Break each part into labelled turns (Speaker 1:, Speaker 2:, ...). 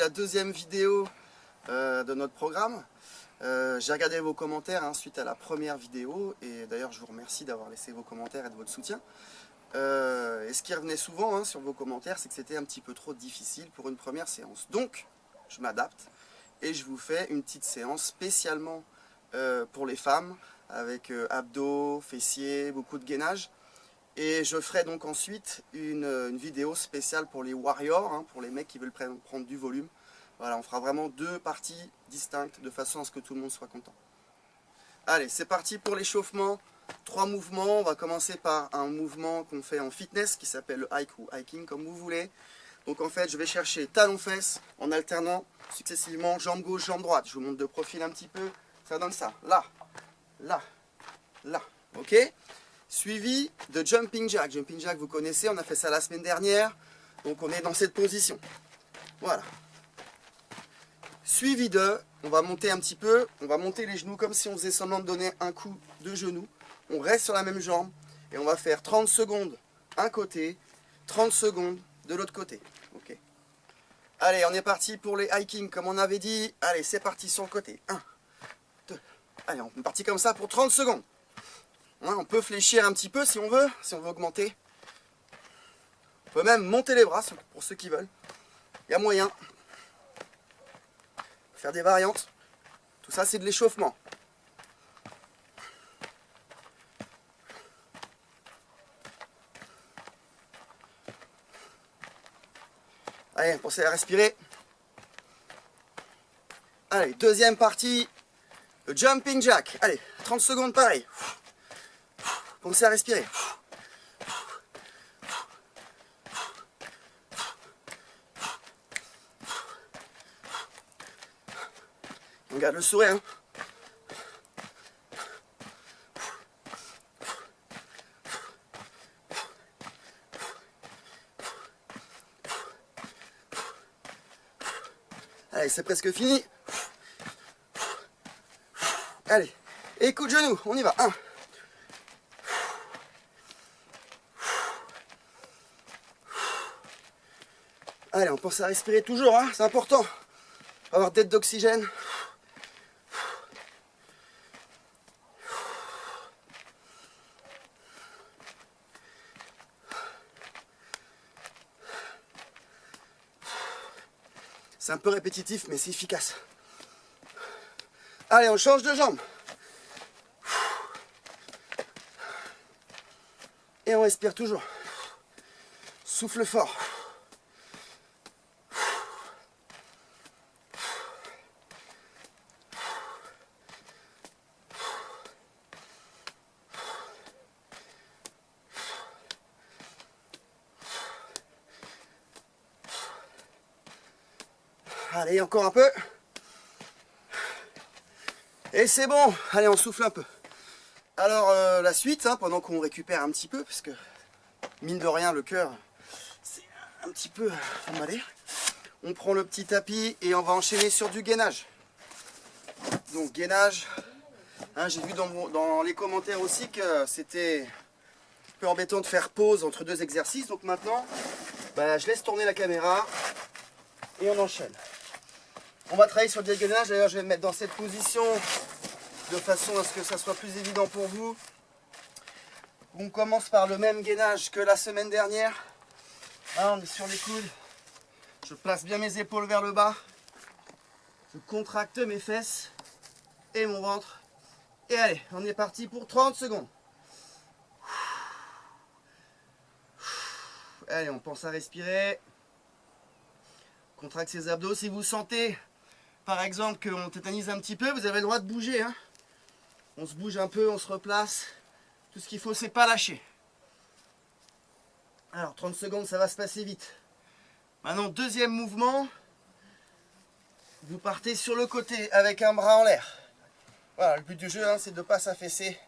Speaker 1: la deuxième vidéo de notre programme. J'ai regardé vos commentaires suite à la première vidéo et d'ailleurs je vous remercie d'avoir laissé vos commentaires et de votre soutien. Et ce qui revenait souvent sur vos commentaires, c'est que c'était un petit peu trop difficile pour une première séance. Donc je m'adapte et je vous fais une petite séance spécialement pour les femmes avec abdos, fessiers, beaucoup de gainage. Et je ferai donc ensuite une vidéo spéciale pour les warriors, pour les mecs qui veulent prendre du volume. Voilà, on fera vraiment deux parties distinctes de façon à ce que tout le monde soit content. Allez, c'est parti pour l'échauffement. 3 mouvements. On va commencer par un mouvement qu'on fait en fitness qui s'appelle le hike ou hiking comme vous voulez. Donc en fait, je vais chercher talons-fesses en alternant successivement jambe gauche, jambe droite. Je vous montre de profil un petit peu. Ça donne ça. Là, là, là. Ok ? Suivi de jumping jack. Jumping jack, vous connaissez, on a fait ça la semaine dernière. Donc on est dans cette position. Voilà. Suivi de, on va monter un petit peu, on va monter les genoux comme si on faisait semblant de donner un coup de genou. On reste sur la même jambe et on va faire 30 secondes un côté, 30 secondes de l'autre côté. Ok. Allez, on est parti pour les hiking comme on avait dit. Allez, c'est parti sur le côté. 1, 2. Allez, on est parti comme ça pour 30 secondes. On peut fléchir un petit peu si on veut augmenter. On peut même monter les bras pour ceux qui veulent. Il y a moyen. Faire des variantes. Tout ça, c'est de l'échauffement. Allez, pensez à respirer. Allez, deuxième partie. Le jumping jack. Allez, 30 secondes pareil. Pensez à respirer. On garde le sourire. Allez, c'est presque fini. Allez, et coup de genou, on y va. 1. Allez, on pense à respirer toujours, c'est important. Avoir tête d'oxygène. C'est un peu répétitif, mais c'est efficace. Allez, on change de jambe. Et on respire toujours. Souffle fort. Allez, encore un peu. Et c'est bon. Allez, on souffle un peu. Alors, la suite, pendant qu'on récupère un petit peu, parce que, mine de rien, le cœur, c'est un petit peu emballé. On prend le petit tapis et on va enchaîner sur du gainage. Donc, gainage. J'ai vu dans les commentaires aussi que c'était un peu embêtant de faire pause entre 2 exercices. Donc maintenant, je laisse tourner la caméra et on enchaîne. On va travailler sur le gainage, d'ailleurs je vais me mettre dans cette position de façon à ce que ça soit plus évident pour vous. On commence par le même gainage que la semaine dernière. On est sur les coudes. Je place bien mes épaules vers le bas. Je contracte mes fesses et mon ventre. Et allez, on est parti pour 30 secondes. Allez, on pense à respirer. Contracte ses abdos. Si vous sentez par exemple qu'on tétanise un petit peu, vous avez le droit de bouger. On se bouge un peu, on se replace. Tout ce qu'il faut, c'est pas lâcher. Alors 30 secondes, ça va se passer vite. Maintenant, deuxième mouvement. Vous partez sur le côté avec un bras en l'air. Voilà, le but du jeu, c'est de ne pas s'affaisser.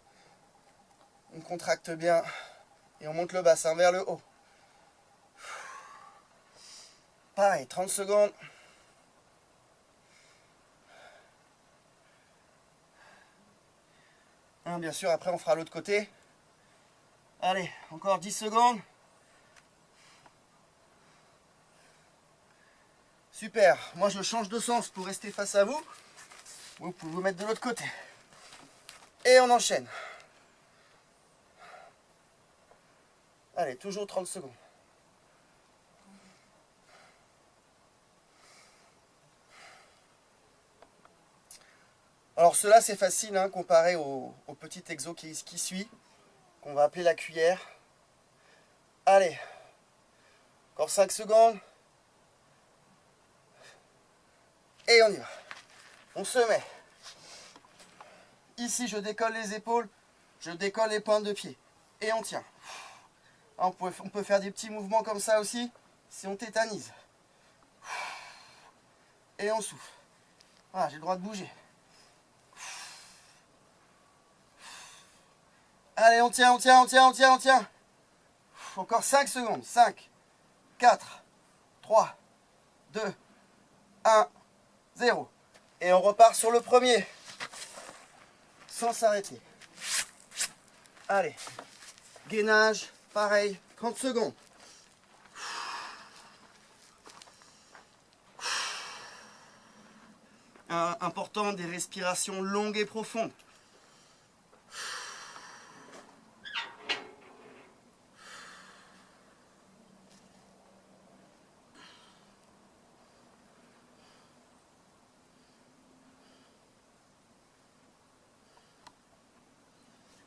Speaker 1: On contracte bien et on monte le bassin vers le haut. Pareil, 30 secondes. Bien sûr, après on fera l'autre côté. Allez, encore 10 secondes. Super. Moi, je change de sens pour rester face à vous. Vous pouvez vous mettre de l'autre côté. Et on enchaîne. Allez, toujours 30 secondes. Alors cela c'est facile hein, comparé au petit exo qui suit, qu'on va appeler la cuillère. Allez, encore 5 secondes. Et on y va. On se met. Ici je décolle les épaules, je décolle les pointes de pied. Et on tient. On peut faire des petits mouvements comme ça aussi, si on tétanise. Et on souffle. Voilà, j'ai le droit de bouger. Allez, on tient, on tient, on tient, on tient, on tient. Encore 5 secondes. 5, 4, 3, 2, 1, 0. Et on repart sur le premier. Sans s'arrêter. Allez. Gainage, pareil, 30 secondes. Important, des respirations longues et profondes.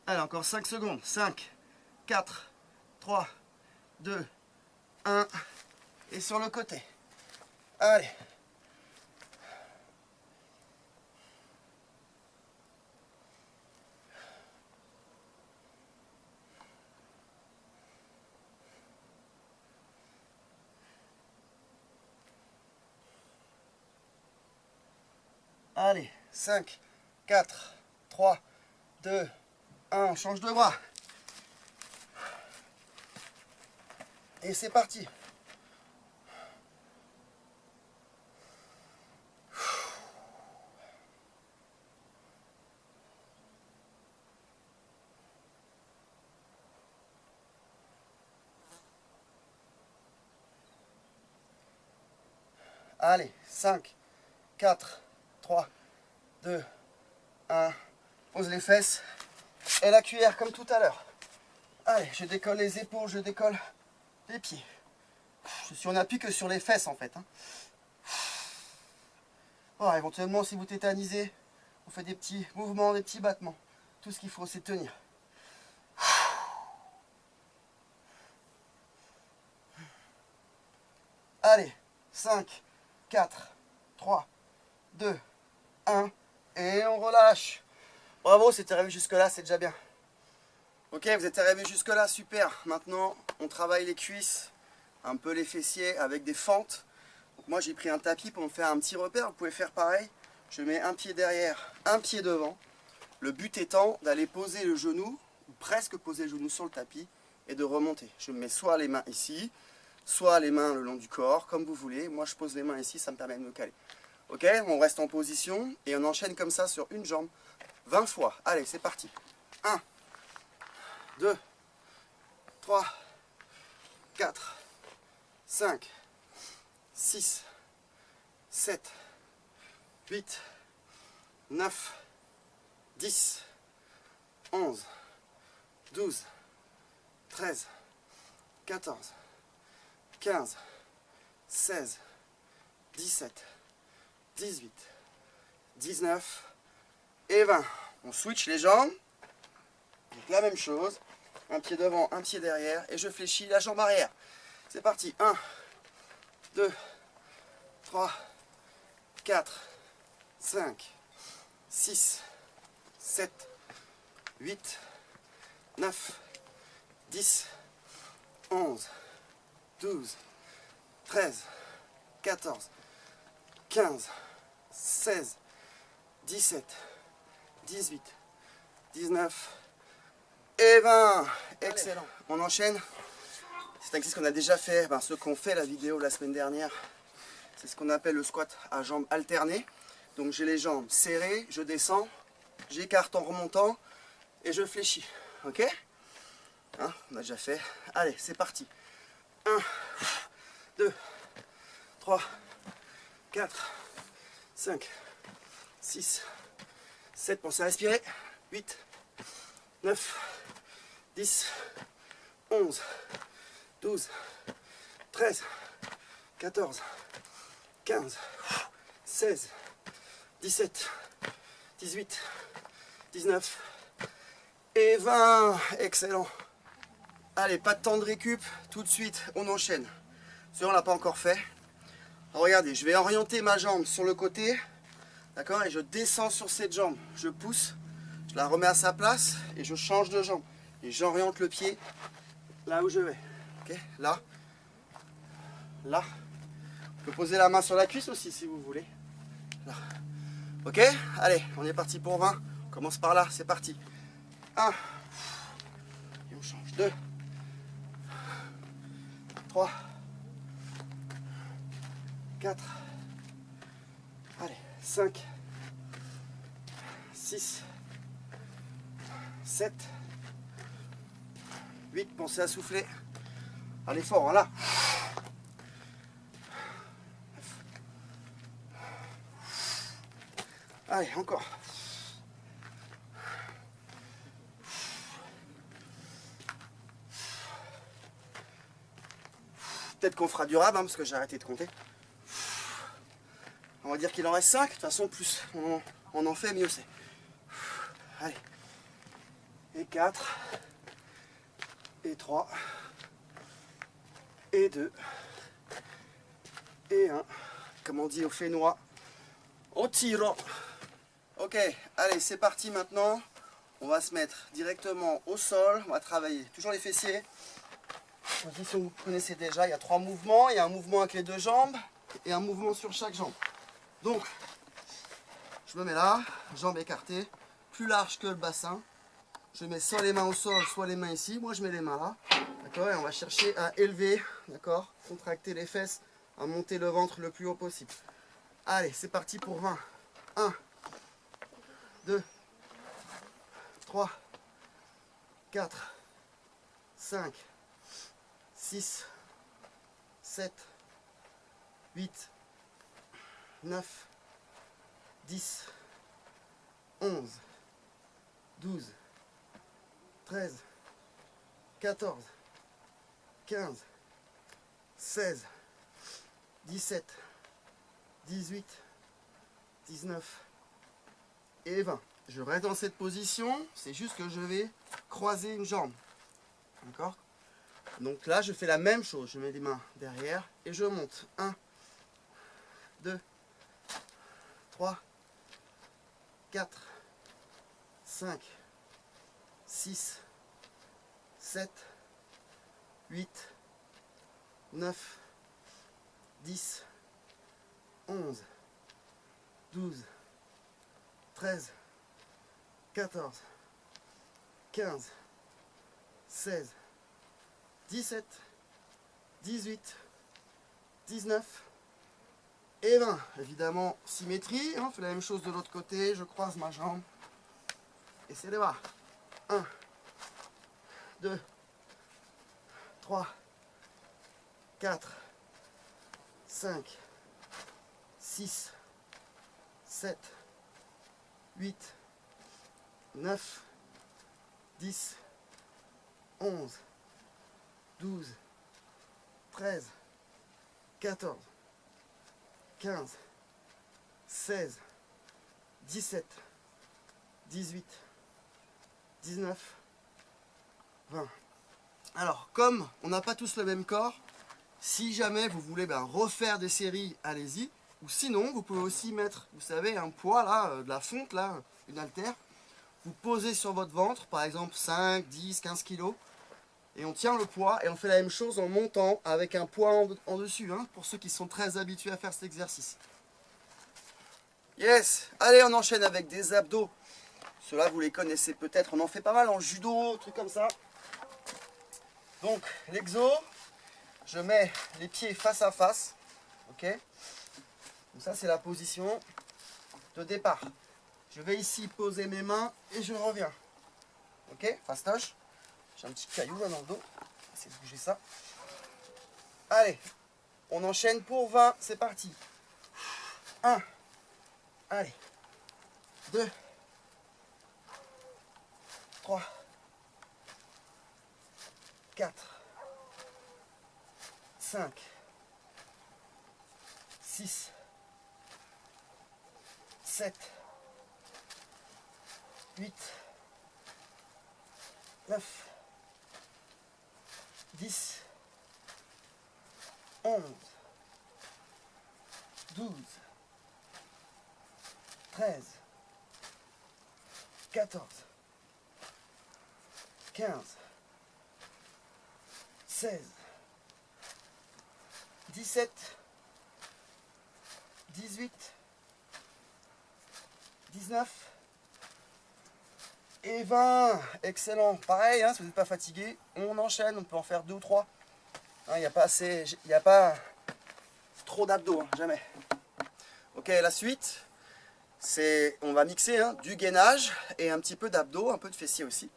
Speaker 1: Allez, encore 5 secondes. 5, 4, 3, 2, 1. Et sur le côté. Allez. Allez, 5, 4, 3, 2, 1, on change de bras. Et c'est parti. Allez, 5, 4, 3, 2, 1. Pose les fesses et la cuillère comme tout à l'heure. Allez, je décolle les épaules, je décolle les pieds. On n'appuie que sur les fesses en fait. Hein. Bon, éventuellement, si vous tétanisez, on fait des petits mouvements, des petits battements. Tout ce qu'il faut, c'est tenir. Allez, 5, 4, 3, 2, 1. Et on relâche. Bravo, c'était arrivé jusque-là, c'est déjà bien. Ok, vous êtes arrivé jusque-là, super. Maintenant, on travaille les cuisses, un peu les fessiers avec des fentes. Donc moi, j'ai pris un tapis pour me faire un petit repère. Vous pouvez faire pareil. Je mets un pied derrière, un pied devant. Le but étant d'aller poser le genou, ou presque poser le genou sur le tapis, et de remonter. Je mets soit les mains ici, soit les mains le long du corps, comme vous voulez. Moi, je pose les mains ici, ça me permet de me caler. Ok, on reste en position et on enchaîne comme ça sur une jambe 20 fois. Allez, c'est parti. 1, 2, 3, 4, 5, 6, 7, 8, 9, 10, 11, 12, 13, 14, 15, 16, 17, 18, 19 et 20. On switch les jambes. Donc la même chose. Un pied devant, un pied derrière. Et je fléchis la jambe arrière. C'est parti. 1, 2, 3, 4, 5, 6, 7, 8, 9, 10, 11, 12, 13, 14, 15, 16, 17, 18, 19 et 20. Excellent. On enchaîne. C'est un exercice qu'on a déjà fait, ceux qui ont fait la vidéo la semaine dernière. C'est ce qu'on appelle le squat à jambes alternées. Donc j'ai les jambes serrées, je descends, j'écarte en remontant et je fléchis. Ok, hein, on a déjà fait. Allez, c'est parti. 1, 2, 3, 4, 5, 6, 7, pensez à respirer, 8, 9, 10, 11, 12, 13, 14, 15, 16, 17, 18, 19 et 20. Excellent. Allez, pas de temps de récup, tout de suite, on enchaîne. Celui-là, on l'a pas encore fait. Alors, regardez, je vais orienter ma jambe sur le côté, d'accord, et je descends sur cette jambe. Je pousse, je la remets à sa place et je change de jambe. Et j'oriente le pied là où je vais. Ok, là, là. On peut poser la main sur la cuisse aussi si vous voulez. Là. Ok, allez, on est parti pour 20. On commence par là, c'est parti. 1. Et on change. 2. 3. 4. Allez, 5. 6. 7. 8. Pensez à souffler. Allez fort, hein, là. 9. Allez, encore. Peut-être qu'on fera durable, hein, parce que j'ai arrêté de compter. On va dire qu'il en reste 5. De toute façon, plus on en fait, mieux c'est. Allez. Et 4. Et 3. Et 2. Et 1. Comme on dit au Fénois. Au tiro. Ok, allez, c'est parti maintenant. On va se mettre directement au sol. On va travailler toujours les fessiers. Si vous connaissez déjà, il y a 3 mouvements. Il y a un mouvement avec les 2 jambes et un mouvement sur chaque jambe. Donc, je me mets là, jambes écartées, plus large que le bassin. Je mets soit les mains au sol, soit les mains ici. Moi, je mets les mains là. D'accord? Et on va chercher à élever, d'accord? Contracter les fesses, à monter le ventre le plus haut possible. Allez, c'est parti pour 20. 1, 2, 3, 4, 5, 6, 7, 8, 9, 10, 11, 12, 13, 14, 15, 16, 17, 18, 19 et 20. Je reste dans cette position, c'est juste que je vais croiser une jambe. D'accord? Donc là, je fais la même chose. Je mets les mains derrière et je monte. 1, 2, 3, 4, 5, 6, 7, 8, 9, 10, 11, 12, 13, 14, 15, 16, 17, 18, 19 et 20. Évidemment, symétrie. On fait la même chose de l'autre côté. Je croise ma jambe. Et c'est les bras. 1, 2, 3, 4, 5, 6, 7, 8, 9, 10, 11, 12, 13, 14, 15, 16, 17, 18, 19, 20. Alors, comme on n'a pas tous le même corps, si jamais vous voulez refaire des séries, allez-y. Ou sinon, vous pouvez aussi mettre, vous savez, un poids là, de la fonte là, une haltère. Vous posez sur votre ventre, par exemple 5, 10, 15 kilos. Et on tient le poids et on fait la même chose en montant avec un poids en dessus, hein, pour ceux qui sont très habitués à faire cet exercice. Yes, allez, on enchaîne avec des abdos. Ceux-là, vous les connaissez peut-être, on en fait pas mal en judo, trucs comme ça. Donc, l'exo, je mets les pieds face à face, ok? Donc ça, c'est la position de départ. Je vais ici poser mes mains et je reviens. Ok, fastoche. J'ai un petit caillou là dans le dos. On va essayer de bouger ça. Allez, on enchaîne pour 20. C'est parti. 1. Allez. 2. 3. 4. 5. 6. 7. 8. 9. 10. 11. 12. 13. 14. 15. 16. 17. 18. 19. Et 20. Excellent. Pareil, hein, si vous n'êtes pas fatigué, on enchaîne, on peut en faire 2 ou 3. Il n'y a pas assez, il n'y a pas trop d'abdos, hein, jamais. Ok, la suite, c'est, on va mixer hein, du gainage et un petit peu d'abdos, un peu de fessiers aussi.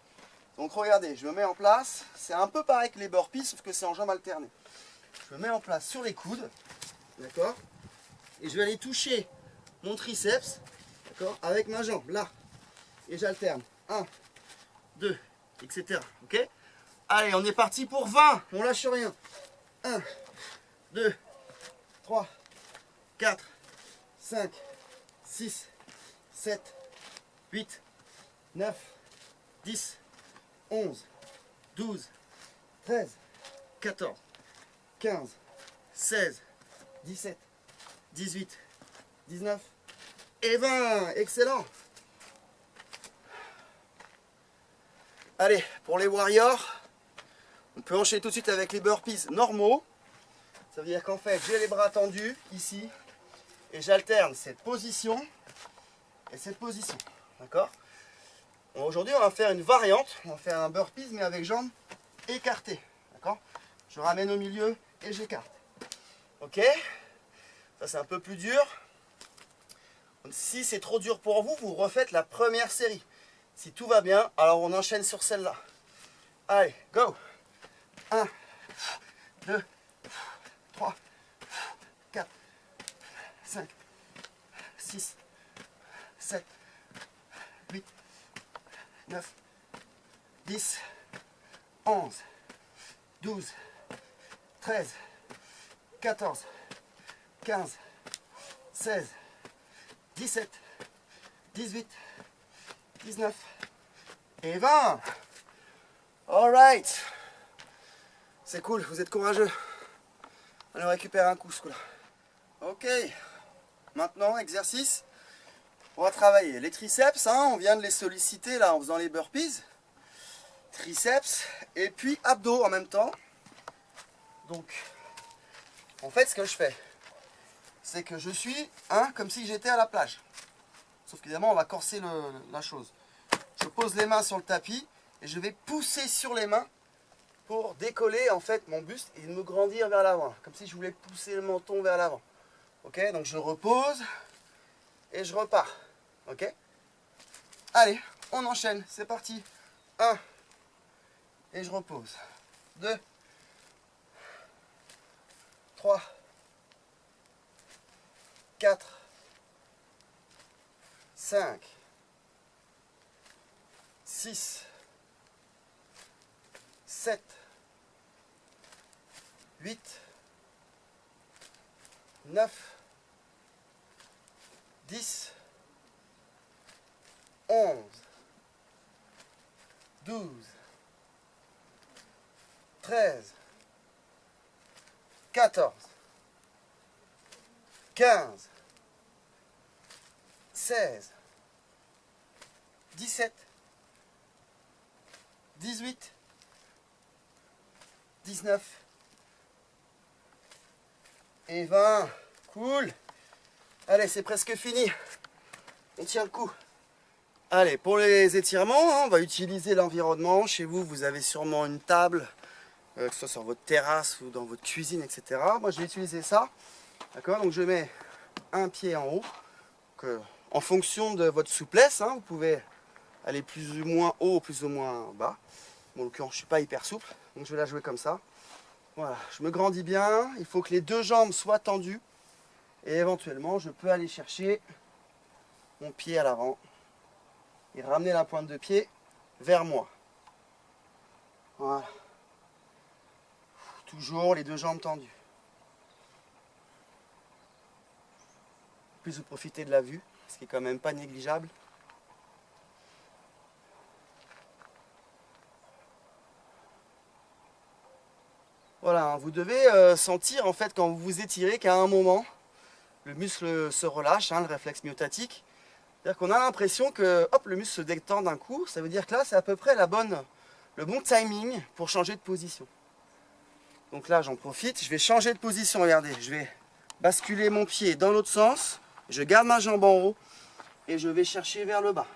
Speaker 1: Donc regardez, je me mets en place, c'est un peu pareil que les burpees, sauf que c'est en jambes alternées. Je me mets en place sur les coudes, d'accord, et je vais aller toucher mon triceps, d'accord, avec ma jambe, là, et j'alterne, 1, 2, etc. Ok. Allez, on est parti pour 20, on lâche rien. 1, 2, 3, 4, 5, 6, 7, 8, 9, 10, 11, 12, 13, 14, 15, 16, 17, 18, 19 et 20. Excellent. Allez, pour les warriors, on peut enchaîner tout de suite avec les burpees normaux. Ça veut dire qu'en fait, j'ai les bras tendus ici et j'alterne cette position et cette position. D'accord? Aujourd'hui, on va faire une variante. On va faire un burpees mais avec jambes écartées. D'accord? Je ramène au milieu et j'écarte. Ok? Ça, c'est un peu plus dur. Si c'est trop dur pour vous, vous refaites la première série. Si tout va bien, alors on enchaîne sur celle-là. Allez, go! 1, 2, 3, 4, 5, 6, 7, 8, 9, 10, 11, 12, 13, 14, 15, 16, 17, 18, 19 et 20. Alright. C'est cool, vous êtes courageux. Allez, on récupère un coup ce coup-là. Ok. Maintenant, exercice. On va travailler les triceps. Hein, on vient de les solliciter là en faisant les burpees. Triceps et puis abdos en même temps. Donc, en fait, ce que je fais, c'est que je suis comme si j'étais à la plage. Sauf qu'évidemment, on va corser la chose. Je pose les mains sur le tapis et je vais pousser sur les mains pour décoller en fait mon buste et me grandir vers l'avant. Comme si je voulais pousser le menton vers l'avant. Ok, donc je repose et je repars. Ok. Allez, on enchaîne. C'est parti. 1. Et je repose. 2. 3. 4. 5. 6. 7. 8. 9. 10. 11. 12. 13. 14. 15. 16. 17. 18. 19. Et 20. Cool. Allez, c'est presque fini. On tient le coup. Allez, pour les étirements, on va utiliser l'environnement. Chez vous, vous avez sûrement une table, que ce soit sur votre terrasse ou dans votre cuisine, etc. Moi, je vais utiliser ça. D'accord? Donc, je mets un pied en haut. En fonction de votre souplesse, vous pouvez aller plus ou moins haut, plus ou moins bas. Bon, en l'occurrence, je ne suis pas hyper souple, donc je vais la jouer comme ça. Voilà, je me grandis bien. Il faut que les deux jambes soient tendues. Et éventuellement, je peux aller chercher mon pied à l'avant et ramener la pointe de pied vers moi. Voilà. Toujours les deux jambes tendues. En plus, vous profitez de la vue, ce qui est quand même pas négligeable. Voilà, vous devez sentir en fait quand vous vous étirez qu'à un moment, le muscle se relâche, le réflexe myotatique. C'est-à-dire qu'on a l'impression que hop, le muscle se détend d'un coup. Ça veut dire que là, c'est à peu près le bon timing pour changer de position. Donc là, j'en profite, je vais changer de position. Regardez, je vais basculer mon pied dans l'autre sens. Je garde ma jambe en haut et je vais chercher vers le bas.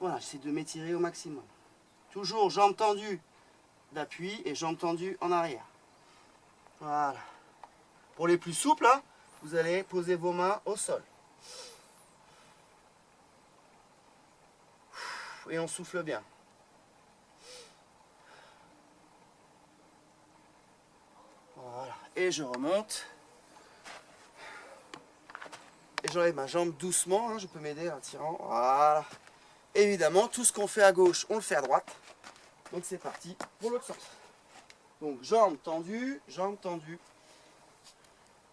Speaker 1: Voilà, j'essaie de m'étirer au maximum. Toujours jambes tendues d'appui et jambes tendues en arrière. Voilà. Pour les plus souples, hein, vous allez poser vos mains au sol. Et on souffle bien. Voilà. Et je remonte. Et j'enlève ma jambe doucement. Hein, je peux m'aider en tirant. Voilà. Évidemment, tout ce qu'on fait à gauche, on le fait à droite. Donc c'est parti pour l'autre sens. Donc jambes tendues, jambes tendues.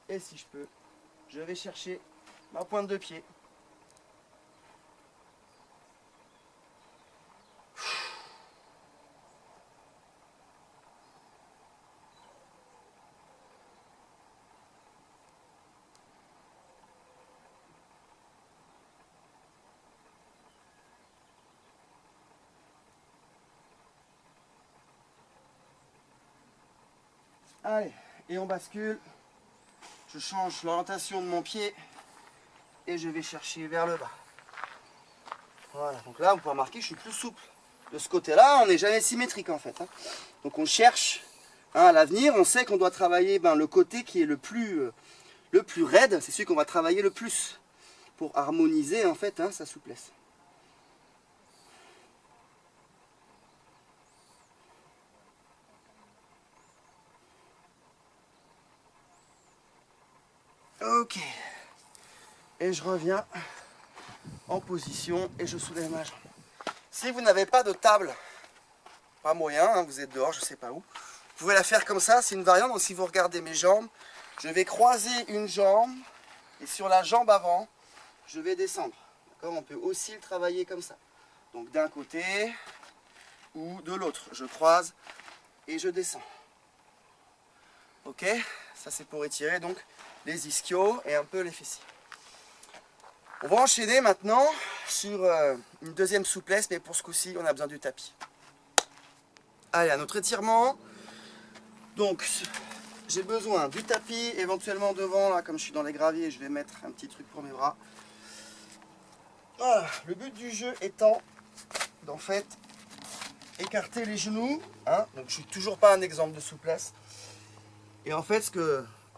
Speaker 1: Et si je peux, je vais chercher ma pointe de pied. Allez, et on bascule. Je change l'orientation de mon pied et je vais chercher vers le bas. Voilà, donc là, vous pouvez remarquer, je suis plus souple. De ce côté-là, on n'est jamais symétrique en fait. Hein. Donc on cherche à l'avenir, on sait qu'on doit travailler le côté qui est le plus raide, c'est celui qu'on va travailler le plus pour harmoniser en fait sa souplesse. Ok. Et je reviens en position et je soulève ma jambe. Si vous n'avez pas de table, pas moyen, hein, vous êtes dehors, je ne sais pas où, vous pouvez la faire comme ça, c'est une variante. Donc si vous regardez mes jambes, je vais croiser une jambe et sur la jambe avant, je vais descendre. On peut aussi le travailler comme ça. Donc d'un côté ou de l'autre, je croise et je descends. Ok, ça c'est pour étirer donc les ischios et un peu les fessiers. On va enchaîner maintenant sur une deuxième souplesse, mais pour ce coup-ci, on a besoin du tapis. Allez, à notre étirement. Donc, j'ai besoin du tapis, éventuellement devant, là, comme je suis dans les graviers, je vais mettre un petit truc pour mes bras. Voilà, le but du jeu étant d'en fait écarter les genoux. Hein, donc, je suis toujours pas un exemple de souplesse. Et en fait,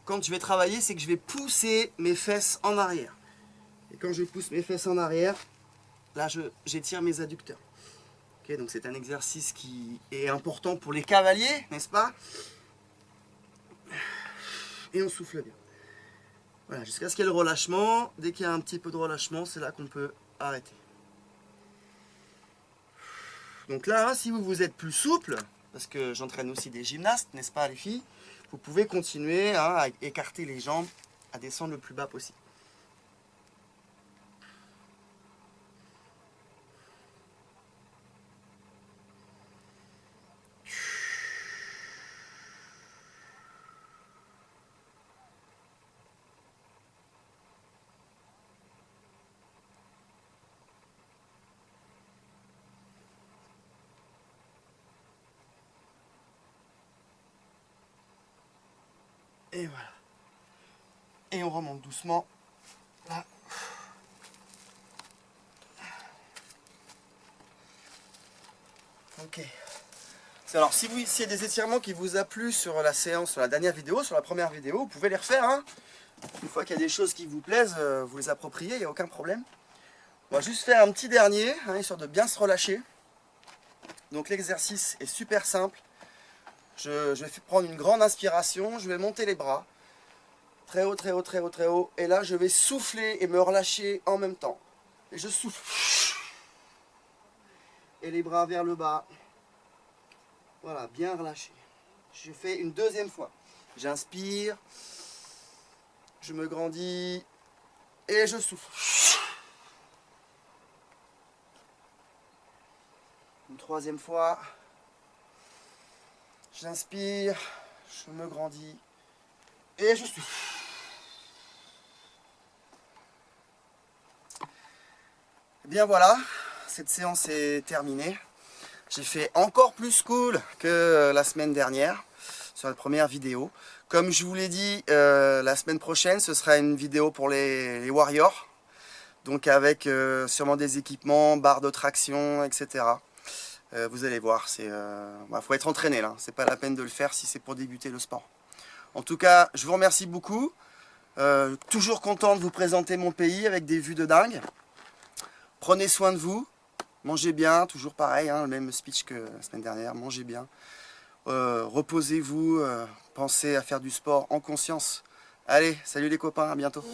Speaker 1: quand je vais travailler, c'est que je vais pousser mes fesses en arrière. Et quand je pousse mes fesses en arrière, là, j'étire mes adducteurs. Okay, donc c'est un exercice qui est important pour les cavaliers, n'est-ce pas? Et on souffle bien. Voilà, jusqu'à ce qu'il y ait le relâchement. Dès qu'il y a un petit peu de relâchement, c'est là qu'on peut arrêter. Donc là, si vous êtes plus souple, parce que j'entraîne aussi des gymnastes, n'est-ce pas les filles? Vous pouvez continuer à écarter les jambes, à descendre le plus bas possible. Et voilà. Et on remonte doucement. Là. Ok. Alors, s'il y a des étirements qui vous a plu sur la séance, sur la dernière vidéo, sur la première vidéo, vous pouvez les refaire. Hein. Une fois qu'il y a des choses qui vous plaisent, vous les appropriez, il n'y a aucun problème. On va juste faire un petit dernier, hein, histoire de bien se relâcher. Donc l'exercice est super simple. Je vais prendre une grande inspiration, je vais monter les bras, Très haut, très haut, très haut, très haut. Et là, je vais souffler et me relâcher en même temps. Et je souffle. Et les bras vers le bas. Voilà, bien relâché. Je fais une deuxième fois. J'inspire. Je me grandis. Et je souffle. Une troisième fois. J'inspire. Je me grandis. Et je souffle. Et bien voilà, cette séance est terminée. J'ai fait encore plus cool que la semaine dernière sur la première vidéo. Comme je vous l'ai dit, la semaine prochaine, ce sera une vidéo pour les warriors. Donc avec sûrement des équipements, barres de traction, etc. Vous allez voir, faut être entraîné là. C'est pas la peine de le faire si c'est pour débuter le sport. En tout cas, je vous remercie beaucoup. Toujours content de vous présenter mon pays avec des vues de dingue. Prenez soin de vous. Mangez bien, toujours pareil, hein, le même speech que la semaine dernière. Mangez bien. Reposez-vous. Pensez à faire du sport en conscience. Allez, salut les copains, à bientôt.